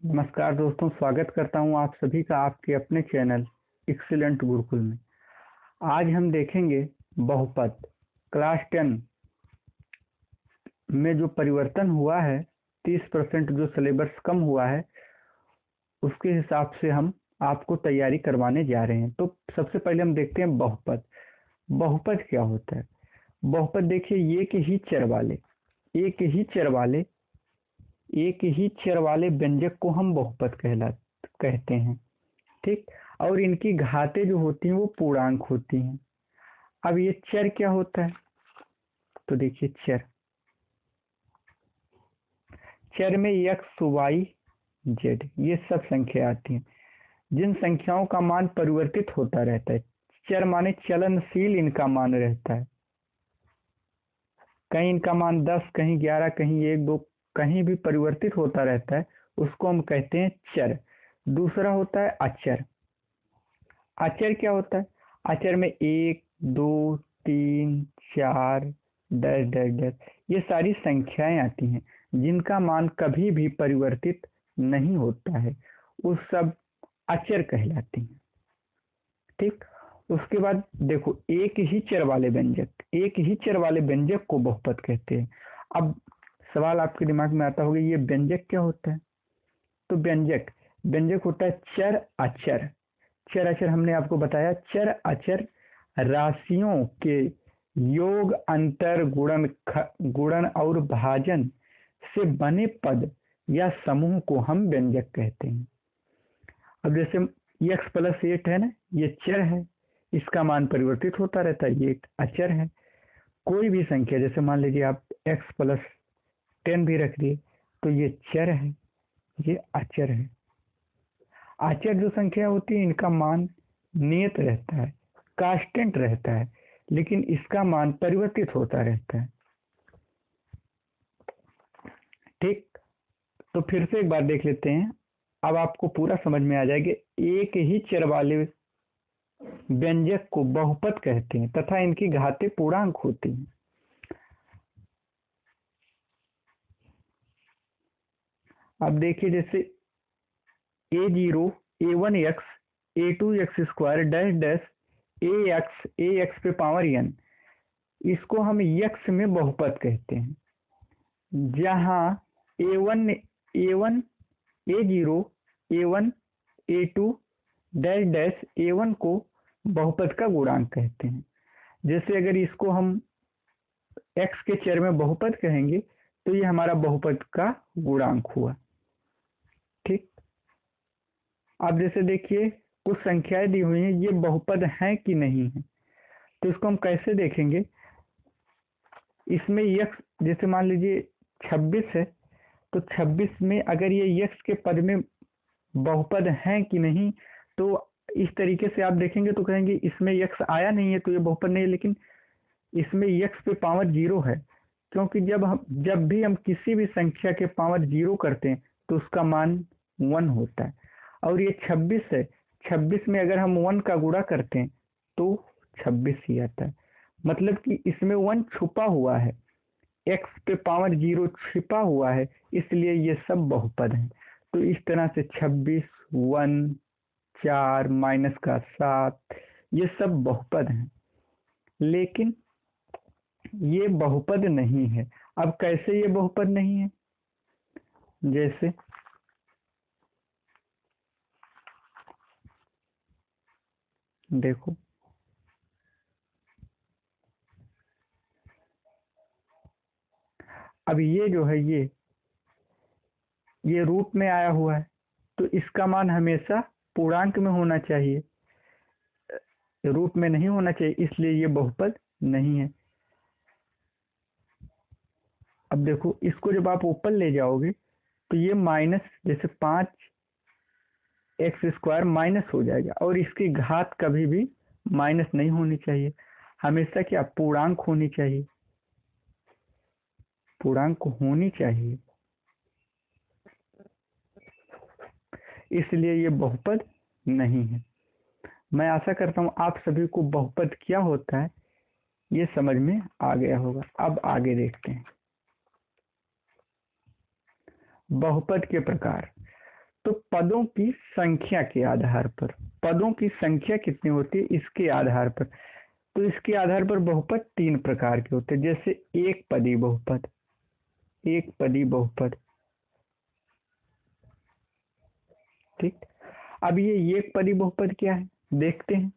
नमस्कार दोस्तों, स्वागत करता हूं आप सभी का आपके अपने चैनल एक्सीलेंट गुरुकुल में। आज हम देखेंगे बहुपद। क्लास 10 में जो परिवर्तन हुआ है, 30% जो सिलेबस कम हुआ है, उसके हिसाब से हम आपको तैयारी करवाने जा रहे हैं। तो सबसे पहले हम देखते हैं बहुपद। बहुपद क्या होता है? बहुपद देखिए, एक ही चर वाले व्यंजक को हम बहुपद कहते हैं। ठीक। और इनकी घातें जो होती हैं वो पूर्णांक होती हैं। अब ये चर क्या होता है? तो देखिए, चर में एक्स वाई जेड ये सब संख्या आती हैं, जिन संख्याओं का मान परिवर्तित होता रहता है। चर माने चलनशील इनका मान रहता है। कहीं इनका मान 10, कहीं 11, कहीं 1, 2, कहीं भी परिवर्तित होता रहता है, उसको हम कहते हैं चर। दूसरा होता है अचर। अचर क्या होता है? अचर में 1, 2, 3, 4 डैश डैश डैश ये सारी संख्याएं आती हैं, जिनका मान कभी भी परिवर्तित नहीं होता है, उस सब अचर कहलाती हैं। ठीक। उसके बाद देखो, एक ही चर वाले व्यंजक को बहुपद कहते हैं। अब सवाल आपके दिमाग में आता होगा, ये व्यंजक क्या होता है? तो व्यंजक व्यंजक होता है चर अचर। चर अचर हमने आपको बताया, चर अचर राशियों के योग, अंतर, गुणन और भाजन से बने पद या समूह को हम व्यंजक कहते हैं। अब जैसे x+8 है ना, ये चर है, इसका मान परिवर्तित होता रहता है, ये एक अचर है। कोई भी संख्या, जैसे मान लीजिए आप x+10 भी रख दिए, तो ये चर है, ये अचर है। अचर जो संख्या होती है, इनका मान नियत रहता है, कांस्टेंट रहता है, लेकिन इसका मान परिवर्तित होता रहता है। ठीक। तो फिर से एक बार देख लेते हैं, अब आपको पूरा समझ में आ जाएगा। एक ही चर वाले व्यंजक को बहुपद कहते हैं तथा इनकी घातें पूर्णांक होती हैं। अब देखिए, जैसे a0 a1x a2x² dash dash ax पे पावर n, इसको हम x में बहुपद कहते हैं। जहां a1 a0 a1 a2 dash dash a1 को बहुपद का गुणांक कहते हैं। जैसे अगर इसको हम x के चर में बहुपद कहेंगे, तो ये हमारा बहुपद का गुणांक हुआ। ठीक। अब जैसे देखिए, कुछ संख्याएं दी हुई हैं, ये बहुपद हैं कि नहीं है, तो इसको हम कैसे देखेंगे? इसमें x, जैसे मान लीजिए 26 है, तो 26 में अगर ये x के पद में बहुपद हैं कि नहीं, तो इस तरीके से आप देखेंगे तो कहेंगे इसमें x आया नहीं है, तो ये बहुपद नहीं है। लेकिन इसमें x पे पावर 0 है, क्योंकि जब भी हम किसी भी संख्या के पावर 0 करते हैं तो उसका मान 1 होता है। और ये 26 है, 26 में अगर हम 1 का गुणा करते हैं तो 26 ही आता है। मतलब कि इसमें 1 छुपा हुआ है, x पे पावर 0 छिपा हुआ है, इसलिए ये सब बहुपद हैं। तो इस तरह से 26, 1, 4, -7 ये सब बहुपद हैं, लेकिन ये बहुपद नहीं है। अब कैसे ये बहुपद नहीं है? जैसे देखो, अब ये जो है, ये रूट में आया हुआ है, तो इसका मान हमेशा पूर्णांक में होना चाहिए, रूट में नहीं होना चाहिए, इसलिए ये बहुपद नहीं है। अब देखो, इसको जब आप ऊपर ले जाओगे तो ये माइनस, जैसे 5x² माइनस हो जाएगा, और इसकी घात कभी भी माइनस नहीं होनी चाहिए, हमेशा क्या पूर्णांक होनी चाहिए, पूर्णांक होनी चाहिए। इसलिए ये बहुपद नहीं है। मैं आशा करता हूं आप सभी को बहुपद क्या होता है ये समझ में आ गया होगा। अब आगे देखते हैं बहुपद के प्रकार। तो पदों की संख्या के आधार पर, पदों की संख्या कितनी होती है इसके आधार पर। तो इसके आधार पर बहुपद तीन प्रकार के होते हैं, जैसे एक पदी बहुपद, एक पदी बहुपद। ठीक, अब ये एक पदी बहुपद क्या है देखते हैं।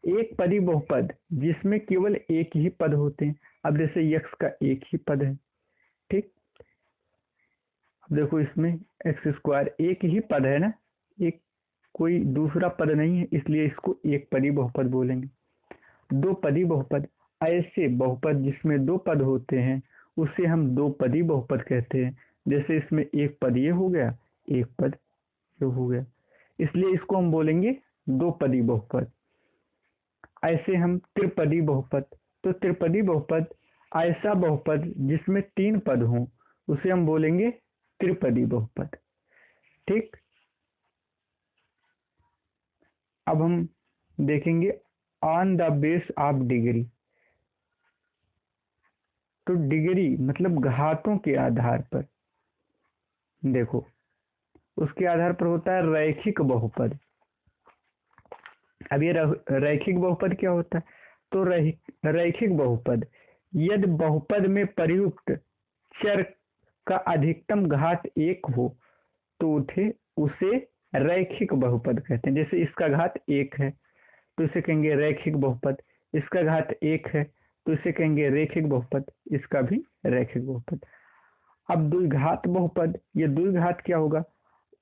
एक पदी बहुपद जिसमें केवल एक ही पद होते हैं। अब जैसे यक्स का एक ही पद है। ठीक, अब देखो इसमें एक्स स्क्वायर एक ही पद है ना, एक कोई दूसरा पद नहीं है, इसलिए इसको एक पदी बहुपद बोलेंगे। दो पदी बहुपद, ऐसे बहुपद जिसमें दो पद होते हैं उसे हम दो पदी बहुपद कहते हैं। जैसे इसमें एक पद ये हो गया, एक पद ये हो गया, इसलिए इसको हम बोलेंगे दो पदी बहुपद। ऐसे हम त्रिपदी बहुपद, तो त्रिपदी बहुपद ऐसा बहुपद जिसमें तीन पद हों उसे हम बोलेंगे त्रिपदी बहुपद। ठीक, अब हम देखेंगे on the base of degree. तो डिग्री मतलब घातों के आधार पर, देखो उसके आधार पर होता है रैखिक बहुपद। अब ये रैखिक बहुपद क्या होता है, तो रैखिक बहुपद यदि बहुपद में प्रयुक्त चर का अधिकतम घात एक हो तो उसे रैखिक बहुपद कहते हैं। जैसे इसका घात एक है तो इसे कहेंगे रैखिक बहुपद, इसका घात एक है तो इसे कहेंगे रैखिक बहुपद, इसका भी रैखिक बहुपद। अब द्विघात बहुपद, ये द्विघात क्या होगा,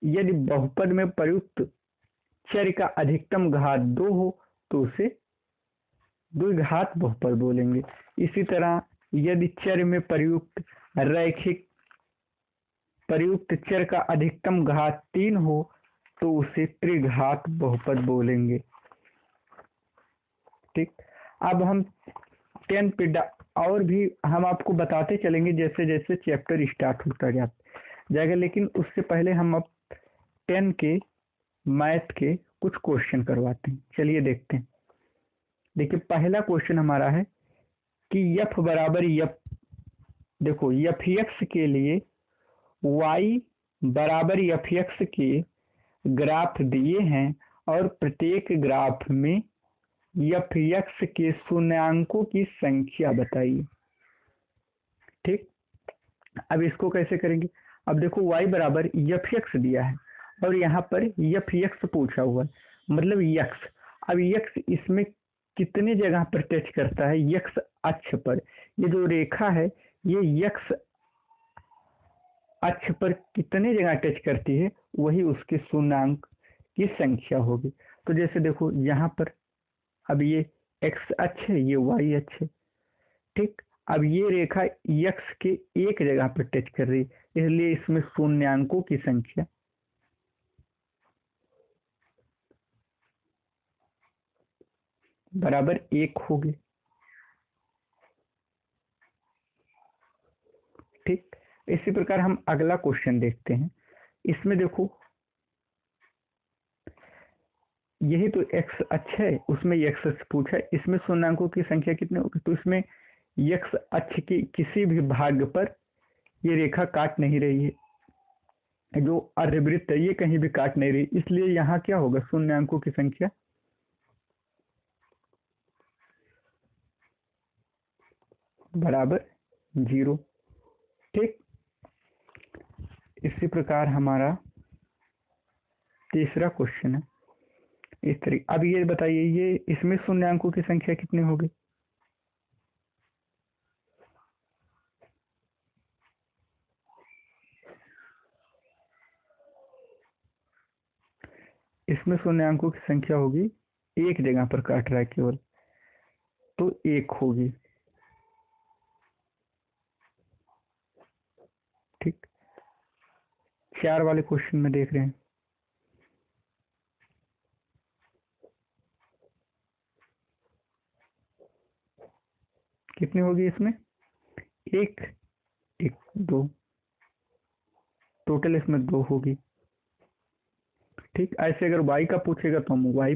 यदि बहुपद में प्रयुक्त चर का अधिकतम घात दो हो तो उसे द्विघात बहुपद बोलेंगे। इसी तरह यदि चर में प्रयुक्त चर का अधिकतम घात तीन हो तो उसे त्रिघात बहुपद बोलेंगे। ठीक, अब हम 10 पे और भी हम आपको बताते चलेंगे जैसे जैसे चैप्टर स्टार्ट होता जाएगा, लेकिन उससे पहले हम अब 10 के मैथ के कुछ क्वेश्चन करवाते हैं। चलिए देखते हैं। देखिए पहला क्वेश्चन हमारा है कि यफ बराबर यफ, देखो यफ एक्स के लिए y बराबर यफ एक्स के ग्राफ दिए हैं और प्रत्येक ग्राफ में यफ एक्स के शून्यांकों की संख्या बताइए। ठीक, अब इसको कैसे करेंगे, अब देखो y बराबर यफ एक्स दिया है और यहाँ पर यफ एक्स पूछा हुआ है, मतलब यक्स। अब यक्स इसमें कितने जगह पर टच करता है, यक्स अक्ष पर, ये जो रेखा है ये यक्स अक्ष पर कितने जगह टच करती है वही उसके शून्यांक की संख्या होगी। तो जैसे देखो यहाँ पर अब ये एक्स अक्ष है, ये वाई अक्ष है। ठीक, अब ये रेखा यक्स के एक जगह पर टच कर रही है, इसलिए इसमें शून्यांकों की संख्या बराबर एक होगी। ठीक, इसी प्रकार हम अगला क्वेश्चन देखते हैं। इसमें देखो यही तो एक्स अक्ष है, उसमें एक्स अक्ष पूछा है, इसमें शून्यांकों की संख्या कितने होगी, तो इसमें एक्स अक्ष के किसी भी भाग पर ये रेखा काट नहीं रही है, जो अर्धवृत्त है ये कहीं भी काट नहीं रही, इसलिए यहाँ क्या होगा, शून्यांकों की संख्या बराबर 0। ठीक, इसी प्रकार हमारा तीसरा क्वेश्चन है इस तरीके। अब ये बताइए ये इसमें शून्यांकों की संख्या कितनी होगी, इसमें शून्यांकों की संख्या होगी, एक जगह पर काट रहा है केवल, तो एक होगी। ठीक, 4 वाले क्वेश्चन में देख रहे हैं। कितनी होगी इसमें, एक एक दो, टोटल इसमें 2 होगी। ठीक, ऐसे अगर y का पूछेगा तो हम y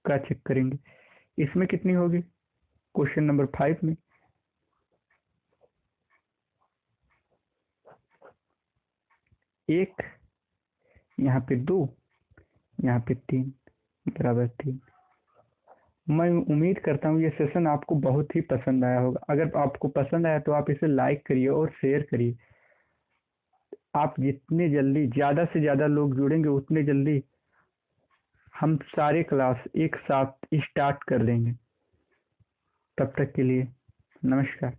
का चेक करेंगे। इसमें कितनी होगी, क्वेश्चन नंबर 5 में एक, यहाँ पे 2, यहाँ पे 3 बराबर 3। मैं उम्मीद करता हूँ ये सेशन आपको बहुत ही पसंद आया होगा। अगर आपको पसंद आया तो आप इसे लाइक करिए और शेयर करिए। आप जितने जल्दी ज़्यादा से ज़्यादा लोग जुड़ेंगे उतने जल्दी हम सारे क्लास एक साथ स्टार्ट कर देंगे। तब तक के लिए नमस्कार।